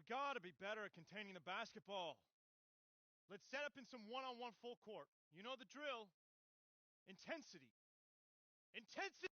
We gotta be better at containing the basketball. Let's set up in some one-on-one full court. You know the drill. Intensity. Intensity!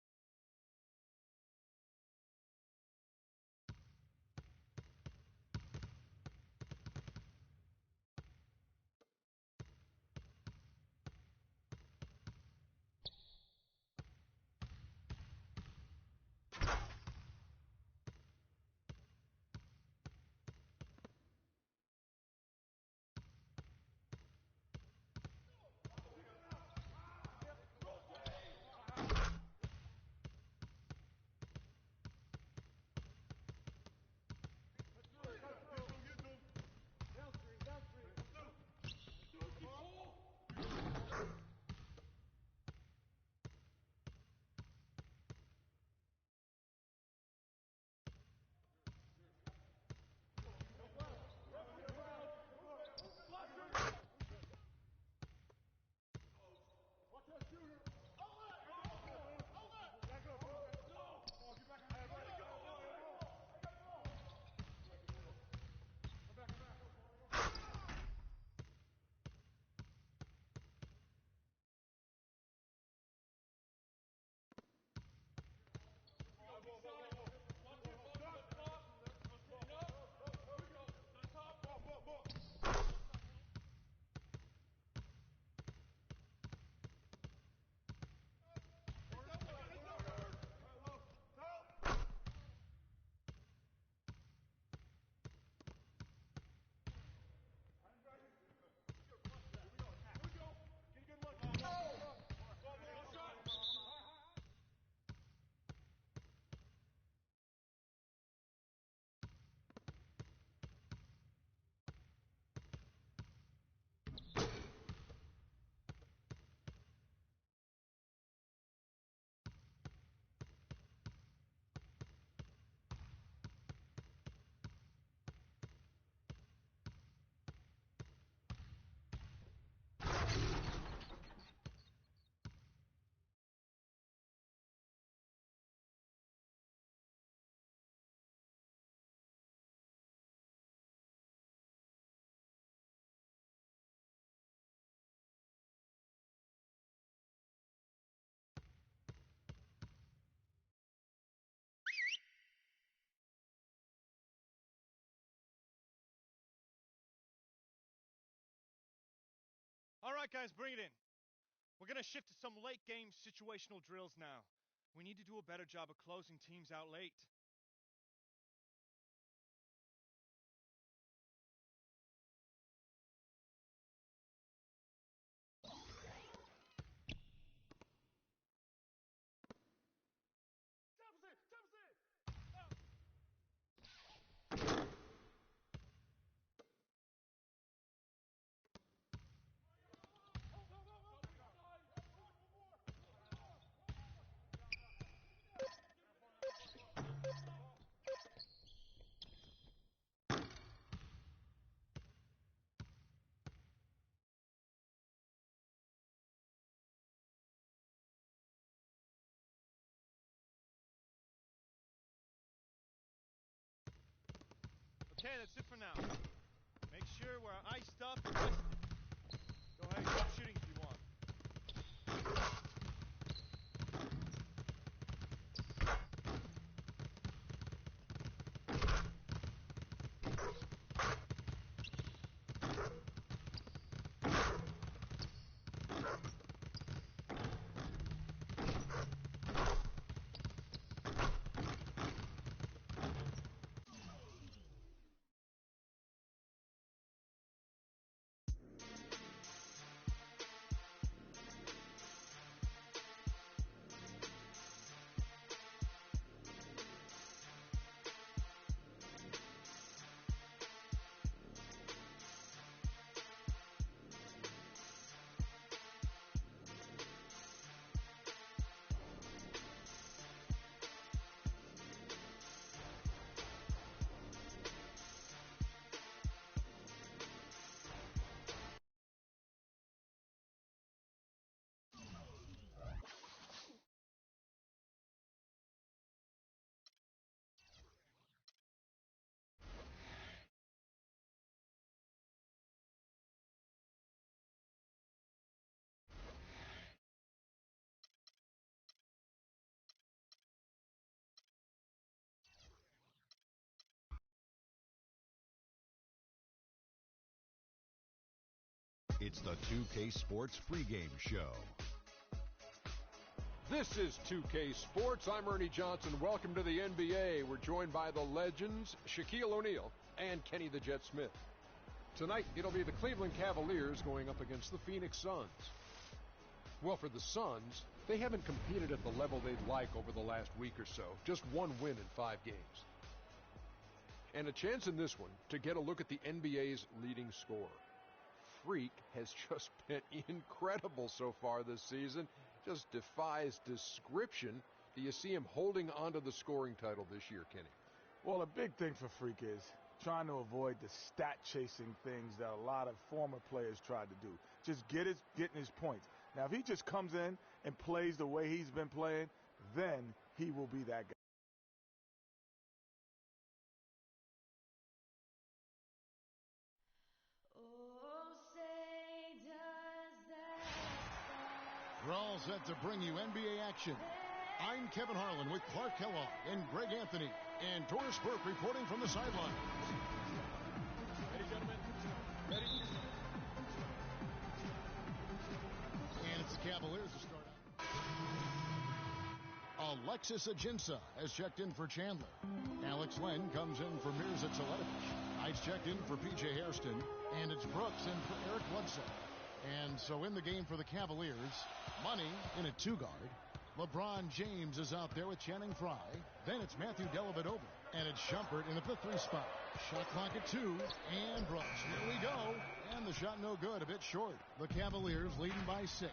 All right, guys, bring it in. We're gonna shift to some late game situational drills now. We need to do a better job of closing teams out late. Okay, that's it for now. Make sure we're iced up and rested. Go ahead, keep shooting if you want. It's the 2K Sports pregame show. This is 2K Sports. I'm Ernie Johnson. Welcome to the NBA. We're joined by the legends, Shaquille O'Neal and Kenny the Jet Smith. Tonight, it'll be the Cleveland Cavaliers going up against the Phoenix Suns. Well, for the Suns, they haven't competed at the level they'd like over the last week or so. Just one win in 5 games. And a chance in this one to get a look at the NBA's leading scorer. Freak has just been incredible so far this season. Just defies description. Do you see him holding onto the scoring title this year, Kenny? Well, a big thing for Freak is trying to avoid the stat-chasing things that a lot of former players tried to do. Just getting his points. Now, if he just comes in and plays the way he's been playing, then he will be that guy. We're all set to bring you NBA action. I'm Kevin Harlan with Clark Kellogg and Greg Anthony and Doris Burke reporting from the sideline. Ready, gentlemen? Ready? And it's the Cavaliers to start out. Alexis Ajinça has checked in for Chandler. Alex Len comes in for Mirza Teletovic. Ice checked in for P.J. Hairston. And it's Brooks in for Eric Bledsoe. And so in the game for the Cavaliers, Money in a 2-guard. LeBron James is out there with Channing Frye. Then it's Matthew Dellavedova. And it's Shumpert in at the 3 spot. Shot clock at 2. And Brooks. Here we go. And the shot no good. A bit short. The Cavaliers leading by 6.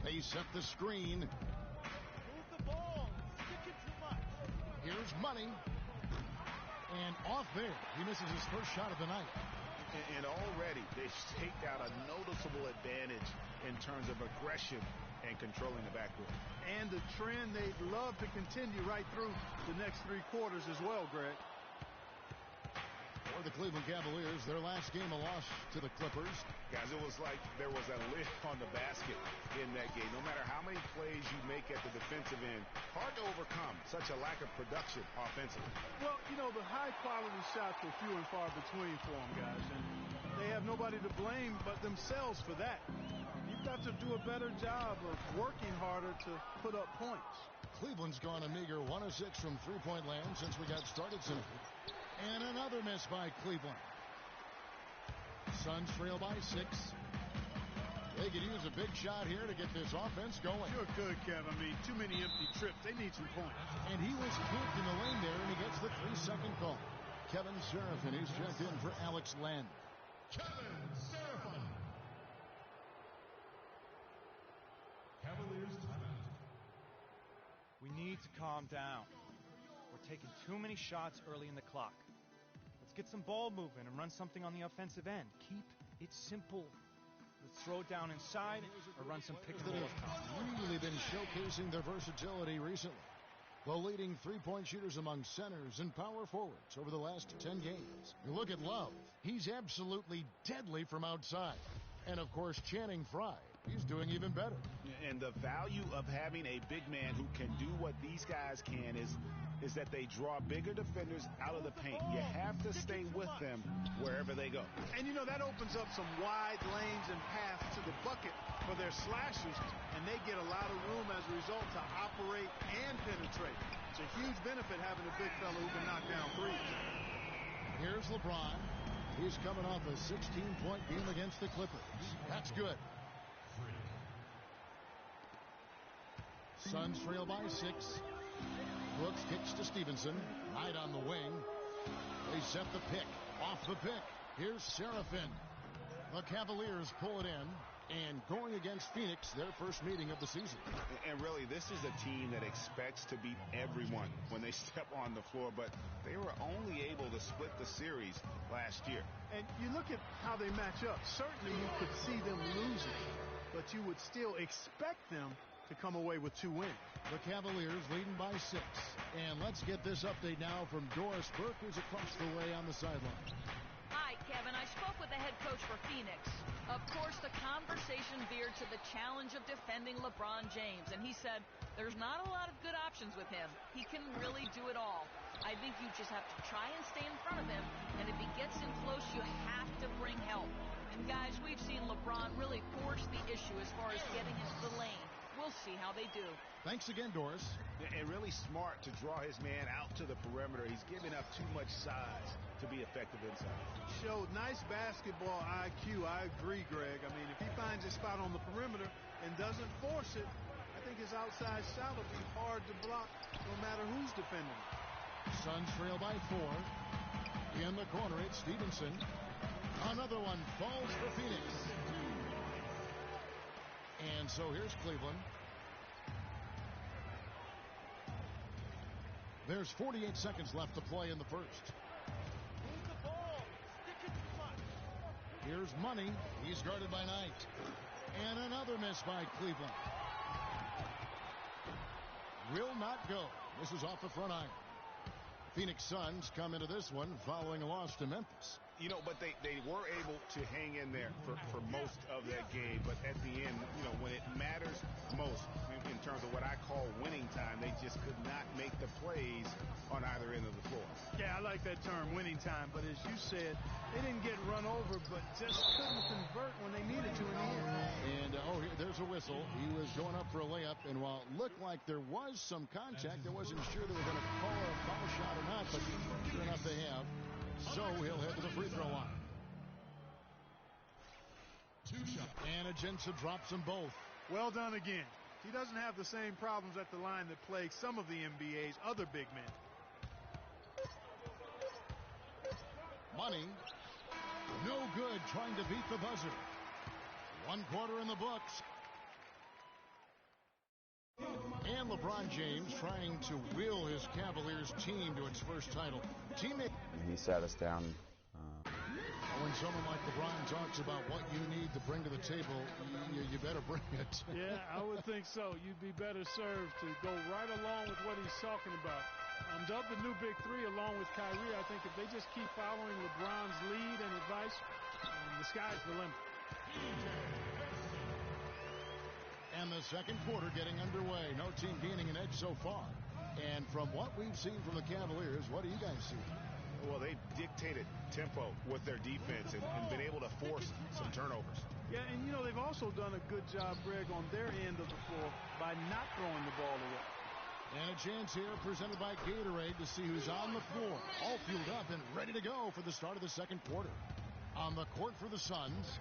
They set the screen. Move the ball. Sticking too much. Here's Money. And off there. He misses his first shot of the night. And already they've staked out a noticeable advantage in terms of aggression and controlling the backcourt. And the trend they'd love to continue right through the next 3 quarters as well, Greg. For the Cleveland Cavaliers, their last game a loss to the Clippers. Guys, it was like there was a lid on the basket in that game. No matter how many plays you make at the defensive end, hard to overcome such a lack of production offensively. Well, you know, the high-quality shots are few and far between for them, guys. And they have nobody to blame but themselves for that. You've got to do a better job of working harder to put up points. Cleveland's gone a meager 1 of 6 from three-point land since we got started tonight. And another miss by Cleveland. Suns trail by 6. They could use a big shot here to get this offense going. Sure could, Kev. I mean, too many empty trips. They need some points. And he was kicked in the lane there, and he gets the 3-second call. Kevin Seraphin, he's checked in for Alex Len. Kevin Seraphin. Cavaliers timeout. We need to calm down. We're taking too many shots early in the clock. Let's get some ball movement and run something on the offensive end. Keep it simple. Let's throw it down inside or run some pick and roll. Really been showcasing their versatility recently. The leading three-point shooters among centers and power forwards over the last 10 games. You look at Love. He's absolutely deadly from outside. And, of course, Channing Frye. He's doing even better. And the value of having a big man who can do what these guys can is that they draw bigger defenders out of the paint. You have to stay with them wherever they go. And, you know, that opens up some wide lanes and paths to the bucket for their slashers, and they get a lot of room as a result to operate and penetrate. It's a huge benefit having a big fella who can knock down threes. Here's LeBron. He's coming off a 16-point game against the Clippers. That's good. Suns trail by 6. Brooks kicks to Stevenson. Knight on the wing. They set the pick. Off the pick. Here's Seraphin. The Cavaliers pull it in. And going against Phoenix, their first meeting of the season. And really, this is a team that expects to beat everyone when they step on the floor, but they were only able to split the series last year. And you look at how they match up. Certainly you could see them losing, but you would still expect them to come away with 2 wins. The Cavaliers leading by 6. And let's get this update now from Doris Burke, who's across the way on the sideline. Hi, Kevin. I spoke with the head coach for Phoenix. Of course, the conversation veered to the challenge of defending LeBron James, and he said, There's not a lot of good options with him. He can really do it all. I think you just have to try and stay in front of him, and if he gets in close, you have to bring help. And guys, we've seen LeBron really force the issue as far as getting into the lane. We'll see how they do. Thanks again, Doris. And really smart to draw his man out to the perimeter. He's giving up too much size to be effective inside. Showed nice basketball IQ. I agree, Greg. I mean, if he finds a spot on the perimeter and doesn't force it, I think his outside shot will be hard to block no matter who's defending. Suns trail by 4. In the corner, it's Stevenson. Another one falls for Phoenix. And so here's Cleveland. There's 48 seconds left to play in the first. Move the ball. Stick it to front. Here's Money. He's guarded by Knight. And another miss by Cleveland. Will not go. This is off the front iron. Phoenix Suns come into this one following a loss to Memphis. You know, but they were able to hang in there for most of that game. But at the end, you know, when it matters most in terms of what I call winning time, they just could not make the plays on either end of the floor. Yeah, I like that term, winning time. But as you said, they didn't get run over, but just couldn't convert when they needed to in the end. And, there's a whistle. He was going up for a layup, and while it looked like there was some contact, I wasn't sure they were going to call a foul shot or not, but sure enough they have. So he'll head to the free throw line. 2 shots. And Ajinça drops them both. Well done again. He doesn't have the same problems at the line that plague some of the NBA's other big men. Money. No good trying to beat the buzzer. 1 quarter in the books. And LeBron James trying to will his Cavaliers team to its first title. Teammate. He sat us down. When someone like LeBron talks about what you need to bring to the table, you better bring it. Yeah, I would think so. You'd be better served to go right along with what he's talking about. Dubbed the new Big Three along with Kyrie. I think if they just keep following LeBron's lead and advice, the sky's the limit. And the second quarter getting underway. No team gaining an edge so far. And from what we've seen from the Cavaliers, what do you guys see? Well, they've dictated tempo with their defense and been able to force some turnovers. Yeah, and, they've also done a good job, Greg, on their end of the floor by not throwing the ball away. And a chance here presented by Gatorade to see who's on the floor. All fueled up and ready to go for the start of the second quarter. On the court for the Suns,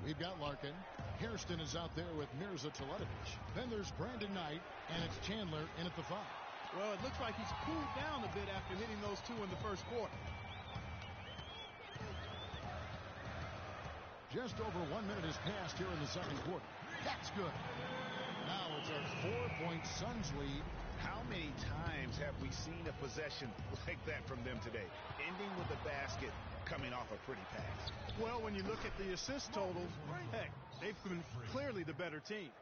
we've got Larkin. Hairston is out there with Mirza Teletovic. Then there's Brandon Knight, and it's Chandler in at the 5. Well, it looks like he's cooled down a bit after hitting those 2 in the first quarter. Just over 1 minute has passed here in the second quarter. That's good. Now it's a 4-point Suns lead. How many times have we seen a possession like that from them today? Ending with a basket, coming off a pretty pass. Well, when you look at the assist totals, heck, they've been clearly the better team.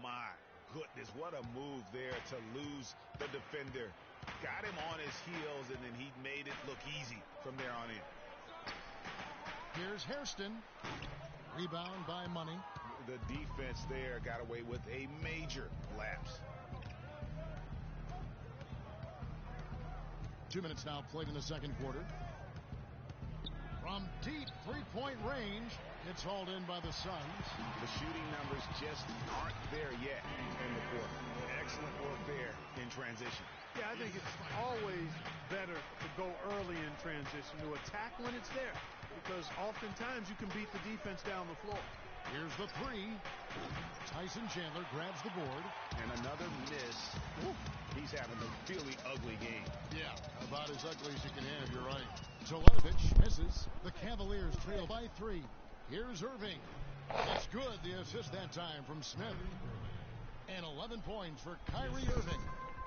My goodness, what a move there to lose the defender. Got him on his heels, and then he made it look easy from there on in. Here's Hairston. Rebound by Money. The defense there got away with a major lapse. 2 minutes now played in the second quarter. From deep three-point range, it's hauled in by the Suns. The shooting numbers just aren't there yet in the quarter. Excellent work there in transition. Yeah, I think it's always better to go early in transition, to attack when it's there, because oftentimes you can beat the defense down the floor. Here's the 3. Tyson Chandler grabs the board. And another miss. Woo. He's having a really ugly game. Yeah, about as ugly as you can have, you're right. Teletovic misses. The Cavaliers trail by 3. Here's Irving. It's good, the assist that time from Smith. And 11 points for Kyrie Irving.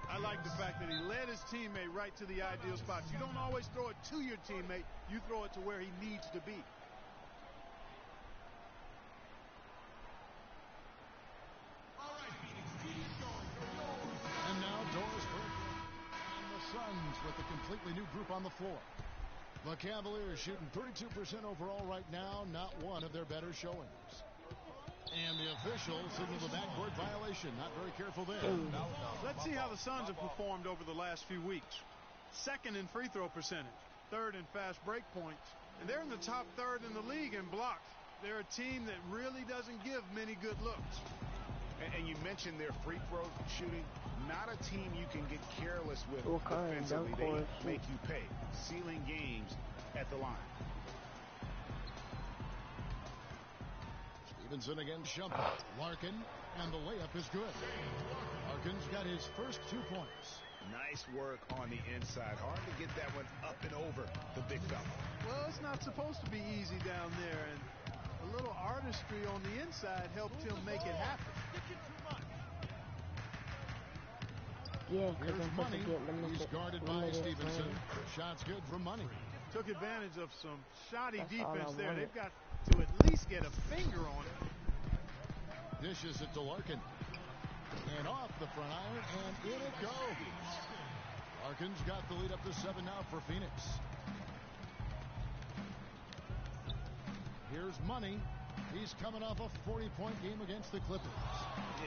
I like the fact that he led his teammate right to the ideal spots. You don't always throw it to your teammate. You throw it to where he needs to be. And now Doris Burke and the Suns with a completely new group on the floor. The Cavaliers shooting 32% overall right now, not one of their better showings. And the official signaled a backcourt violation. Not very careful there. Let's see how the Suns have performed over the last few weeks. Second in free throw percentage, third in fast break points, and they're in the top third in the league in blocks. They're a team that really doesn't give many good looks. And you mentioned their free throw shooting. Not a team you can get careless with defensively. They make you pay. Sealing games at the line. Stevenson against Shumpert. Larkin, and the layup is good. Larkin's got his first 2 points. Nice work on the inside. Hard to get that one up and over the big fella. Well, it's not supposed to be easy down there, and a little artistry on the inside helped him make it happen. Yeah, here's Money. He's guarded by Stevenson. Shot's good for Money. Took advantage of some shoddy defense there. They've got to at least get a finger on it. Dishes it to Larkin. And off the front iron, and in it goes. Larkin's got the lead up to 7 now for Phoenix. Here's Money. He's coming off a 40-point game against the Clippers.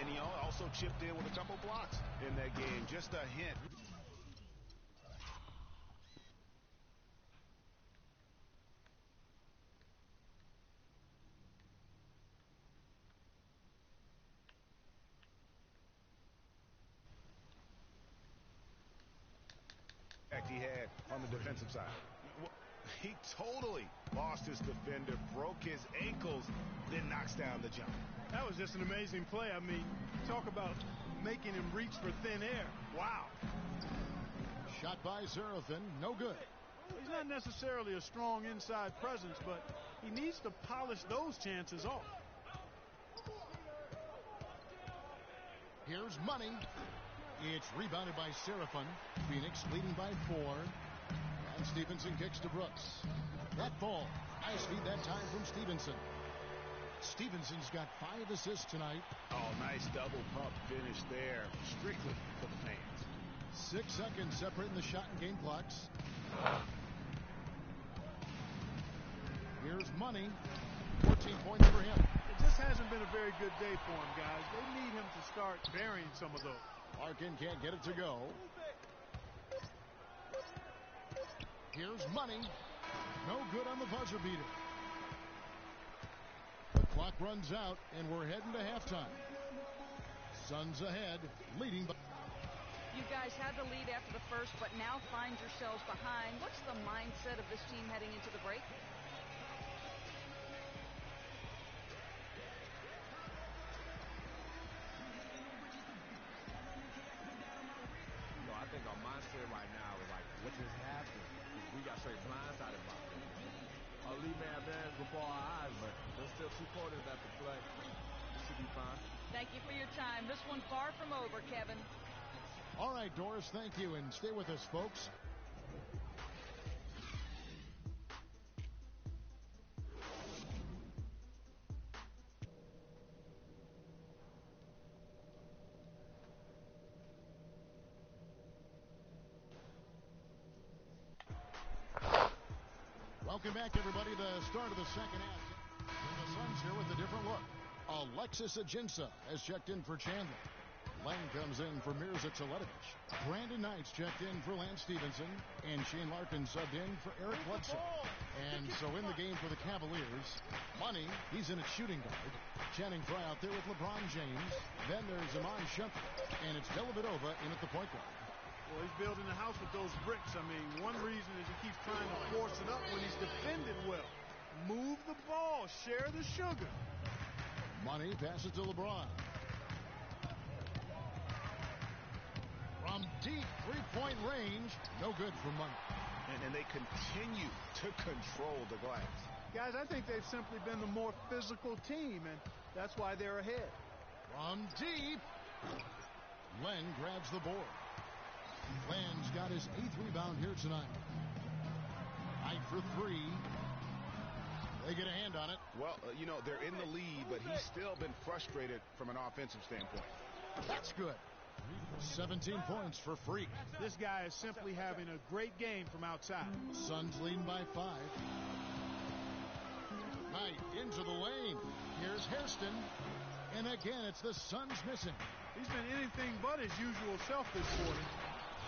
And he also chipped in with a couple blocks in that game. Just a hint. He had on the defensive side. He totally lost his defender, broke his ankles, then knocks down the jump. That was just an amazing play. I mean, talk about making him reach for thin air. Wow. Shot by Serafin, no good. He's not necessarily a strong inside presence, but he needs to polish those chances off. Here's Money. It's rebounded by Serafin. Phoenix leading by 4. And Stevenson kicks to Brooks. That ball. Nice feed that time from Stevenson. Stevenson's got 5 assists tonight. Oh, nice double pump finish there. Strictly for the fans. 6 seconds separating the shot and game clocks. Here's Money. 14 points for him. It just hasn't been a very good day for him, guys. They need him to start burying some of those. Larkin can't get it to go. Here's Money. No good on the buzzer beater. The clock runs out, and we're heading to halftime. Suns ahead, leading by... You guys had the lead after the first, but now find yourselves behind. What's the mindset of this team heading into the break? I think our mindset right now is like, what just happened? We got straight blindsided by it. Our lead man advanced before our eyes, but there's still 2 quarters left to play. We should be fine. Thank you for your time. This one far from over, Kevin. All right, Doris, thank you, and stay with us, folks. Welcome back, everybody. The start of the second half. And the Suns here with a different look. Alexis Ajinça has checked in for Chandler. Len comes in for Mirza Teletovic. Brandon Knight's checked in for Lance Stevenson. And Shane Larkin subbed in for Eric Bledsoe. And so in the game for the Cavaliers, Money, he's in at shooting guard. Channing Frye out there with LeBron James. Then there's Iman Shumpert. And it's Dellavedova in at the point guard. Well, he's building a house with those bricks. I mean, one reason is he keeps trying to force it up when he's defended well. Move the ball. Share the sugar. Money passes to LeBron. From deep three-point range, no good for Money. And they continue to control the glass. Guys, I think they've simply been the more physical team, and that's why they're ahead. From deep, Len grabs the board. Len's got his 8th rebound here tonight. Knight for 3. They get a hand on it. Well, you know, they're in the lead, but he's still been frustrated from an offensive standpoint. That's good. 17 points for Freak. This guy is simply having a great game from outside. Suns leading by 5. Knight into the lane. Here's Hairston. And again, it's the Suns missing. He's been anything but his usual self this quarter.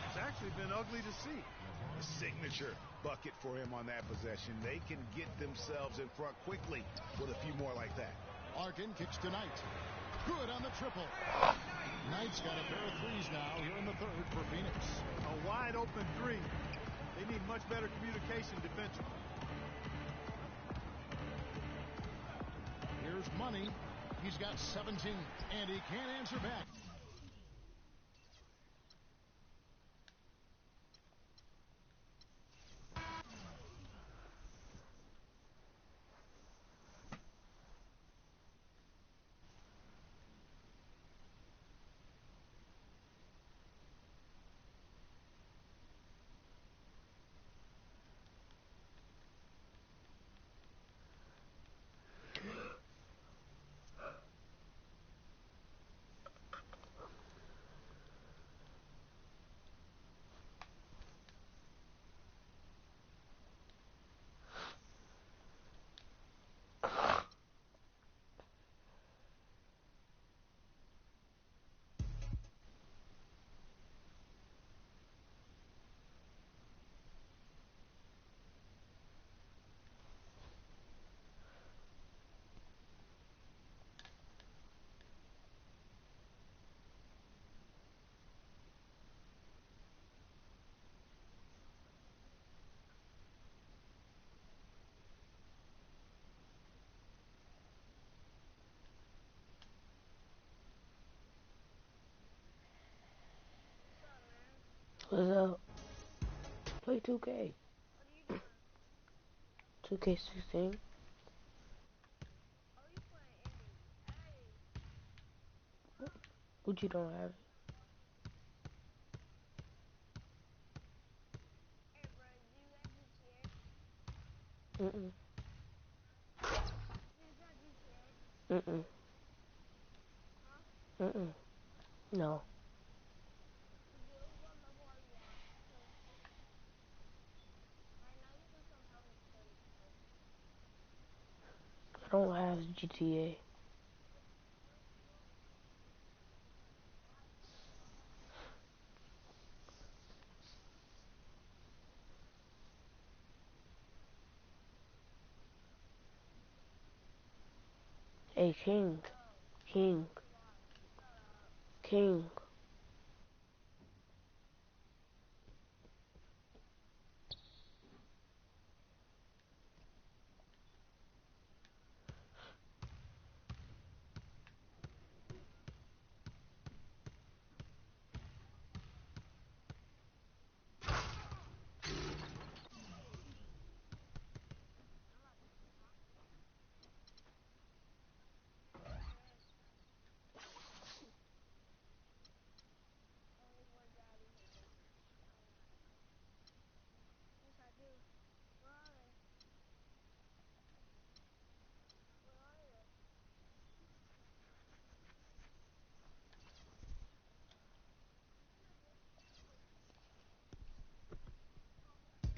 It's actually been ugly to see. A signature bucket for him on that possession. They can get themselves in front quickly with a few more like that. Larkin kicks to Knight. Good on the triple. Knight's got a pair of threes now here in the third for Phoenix. A wide open three. They need much better communication defensively. Here's Money. He's got 17, and he can't answer back. What's up? Play 2K. 2K16. What you don't have? Mm-mm. Mm-mm. Mm-mm. No. I don't have GTA. Hey, King. King. King.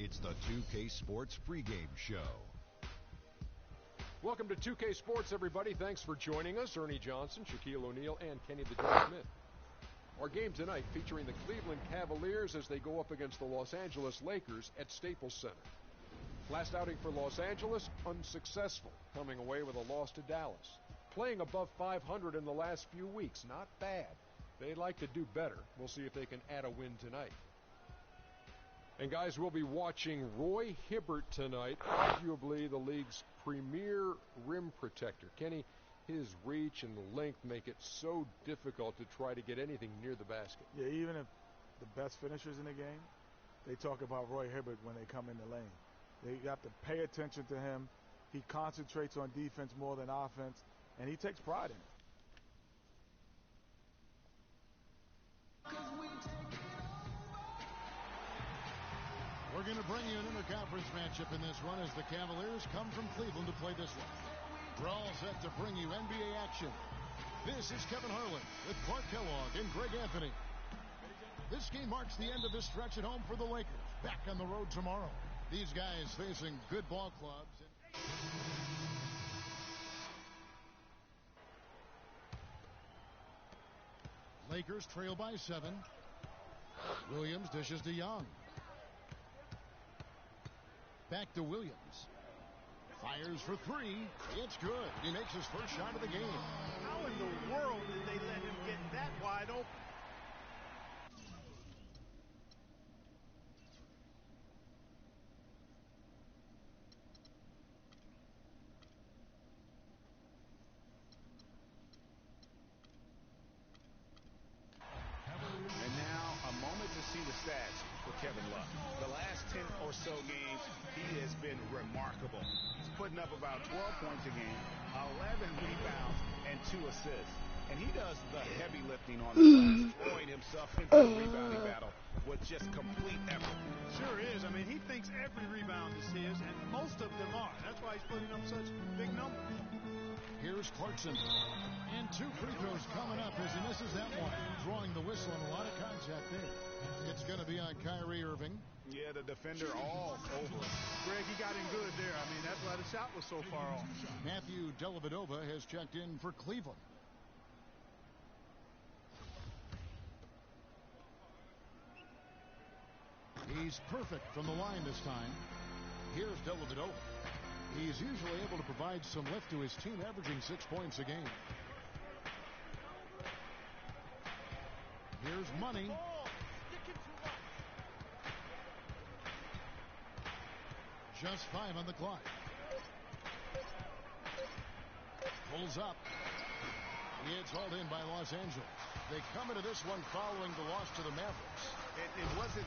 It's the 2K Sports pregame show. Welcome to 2K Sports, everybody. Thanks for joining us. Ernie Johnson, Shaquille O'Neal, and Kenny the Jet Smith. Our game tonight featuring the Cleveland Cavaliers as they go up against the Los Angeles Lakers at Staples Center. Last outing for Los Angeles, unsuccessful, coming away with a loss to Dallas. Playing above 500 in the last few weeks, not bad. They'd like to do better. We'll see if they can add a win tonight. And guys, we'll be watching Roy Hibbert tonight, arguably the league's premier rim protector. Kenny, his reach and the length make it so difficult to try to get anything near the basket. Yeah, even if the best finishers in the game, they talk about Roy Hibbert when they come in the lane. They have to pay attention to him. He concentrates on defense more than offense, and he takes pride in it. We're going to bring you an interconference matchup in this one as the Cavaliers come from Cleveland to play this one. We're all set to bring you NBA action. This is Kevin Harlan with Clark Kellogg and Greg Anthony. This game marks the end of this stretch at home for the Lakers. Back on the road tomorrow. These guys facing good ball clubs. Lakers trail by 7. Williams dishes to Young. Back to Williams. Fires for 3. It's good. He makes his first shot of the game. How in the world did they let him get that wide open? And now a moment to see the stats for Kevin Love. The last 10 or so games, he has been remarkable. He's putting up about 12 points a game, 11 rebounds, and 2 assists. And he does the heavy lifting on the glass, throwing himself into the rebounding battle with just complete effort. Sure is. I mean, he thinks every rebound is his, and most of them are. That's why he's putting up such big numbers. Here's Clarkson. And 2 free throws coming up as he misses that one. Drawing the whistle and a lot of contact there. It's going to be on Kyrie Irving. Yeah, the defender all over him. Greg, he got in good there. I mean, that's why the shot was so far off. Matthew Dellavedova has checked in for Cleveland. He's perfect from the line this time. Here's Dellavedova. He's usually able to provide some lift to his team, averaging 6 points a game. Here's Money. Just 5 on the clock. Pulls up. It's hauled in by Los Angeles. They come into this one following the loss to the Mavericks. It wasn't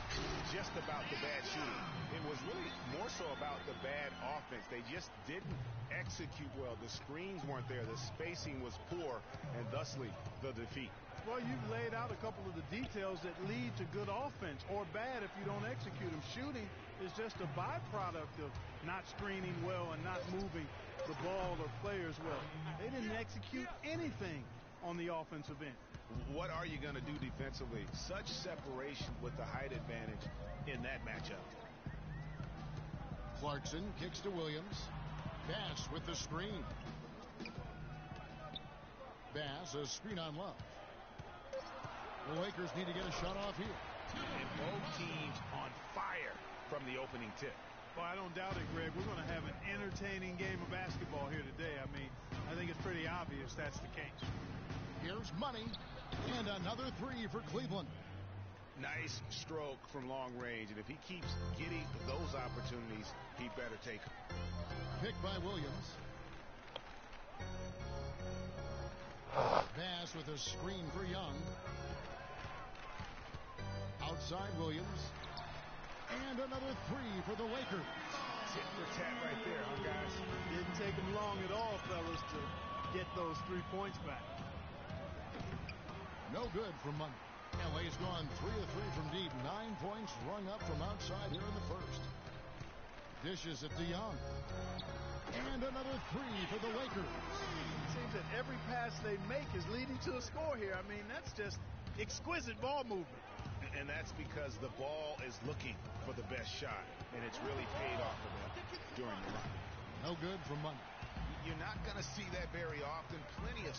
just about the bad shooting. It was really more so about the bad offense. They just didn't execute well. The screens weren't there. The spacing was poor, and thusly the defeat. Well, you've laid out a couple of the details that lead to good offense or bad if you don't execute them. Shooting is just a byproduct of not screening well and not moving the ball or players well. They didn't execute anything on the offensive end. What are you going to do defensively? Such separation with the height advantage in that matchup. Clarkson kicks to Williams. Bass with the screen. Bass, a screen on Love. The Lakers need to get a shot off here. And both teams on fire from the opening tip. Well, I don't doubt it, Greg. We're going to have an entertaining game of basketball here today. I mean, I think it's pretty obvious that's the case. Here's Money. And another 3 for Cleveland. Nice stroke from long range. And if he keeps getting those opportunities, he better take them. Picked by Williams. Bass with a screen for Young. Outside Williams. And another 3 for the Lakers. Tit for tat right there, huh, guys? Didn't take him long at all, fellas, to get those 3 points back. No good from Money. LA's gone 3 of 3 from deep. 9 points rung up from outside here in the first. Dishes it to Young. And another 3 for the Lakers. It seems that every pass they make is leading to a score here. I mean, that's just exquisite ball movement. And that's because the ball is looking for the best shot. And it's really paid off for them during the run. No good from Money. You're not going to see that very often. Plenty of...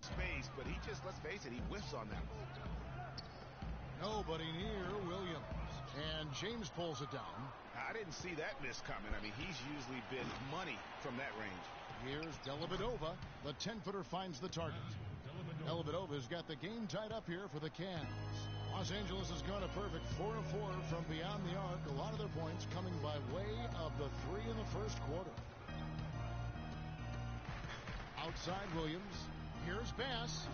space, but he just, let's face it, he whiffs on that one. Nobody near Williams. And James pulls it down. I didn't see that miss coming. I mean, he's usually been money from that range. Here's Dellavedova. The 10-footer finds the target. Dellavedova's got the game tied up here for the Cavs. Los Angeles has gone a perfect 4 of 4 from beyond the arc. A lot of their points coming by way of the 3 in the first quarter. Outside Williams. Here's Bass.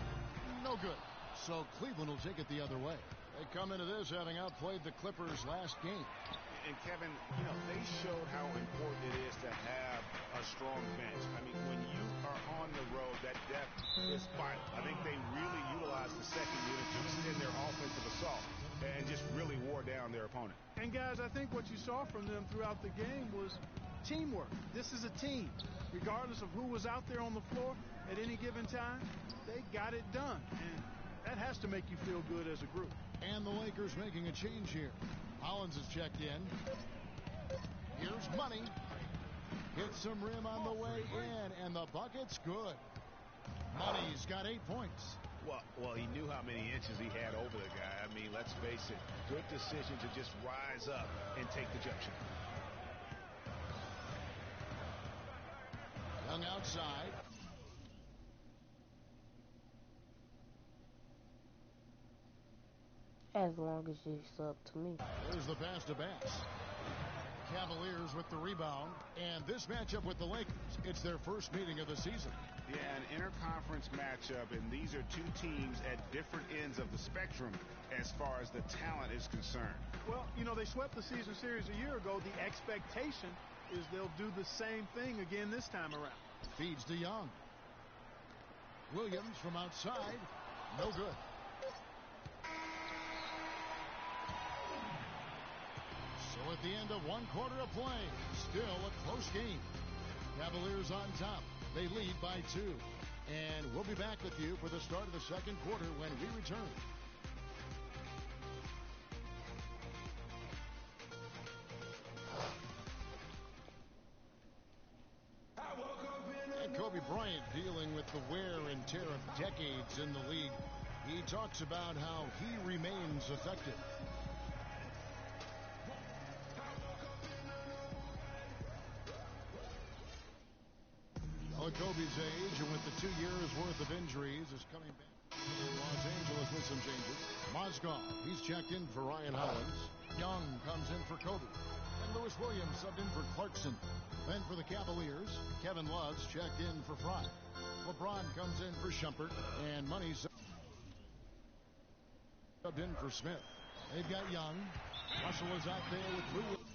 No good. So Cleveland will take it the other way. They come into this having outplayed the Clippers last game. And Kevin, you know, they showed how important it is to have a strong bench. I mean, when you are on the road, that depth is vital. I think they really utilized the second unit to extend their offensive assault and just really wore down their opponent. And guys, I think what you saw from them throughout the game was teamwork. This is a team. Regardless of who was out there on the floor at any given time, they got it done. And that has to make you feel good as a group. And the Lakers making a change here. Hollins has checked in. Here's Money. Hits some rim on the way in, and the bucket's good. Money's got 8 points. Well, he knew how many inches he had over the guy. I mean, let's face it, good decision to just rise up and take the jump shot. Young outside. As long as it's up to me. There's the pass to Bass. Cavaliers with the rebound. And this matchup with the Lakers, it's their first meeting of the season. Yeah, an interconference matchup, and these are two teams at different ends of the spectrum as far as the talent is concerned. Well, you know, they swept the season series a year ago. The expectation is they'll do the same thing again this time around. Feeds to Young. Williams from outside. No good. So at the end of one quarter of play, still a close game. Cavaliers on top. They lead by 2. And we'll be back with you for the start of the second quarter when we return. And Kobe Bryant dealing with the wear and tear of decades in the league. He talks about how he remains effective. Kobe's age, and with the 2 years worth of injuries, is coming back in Los Angeles with some changes. Mozgov, he's checked in for Ryan Hollins. Young comes in for Kobe. And Lewis Williams subbed in for Clarkson. Then for the Cavaliers, Kevin Love's checked in for Fry. LeBron comes in for Shumpert, and Money subbed in for Smith. They've got Young. Russell is out there with Lewis.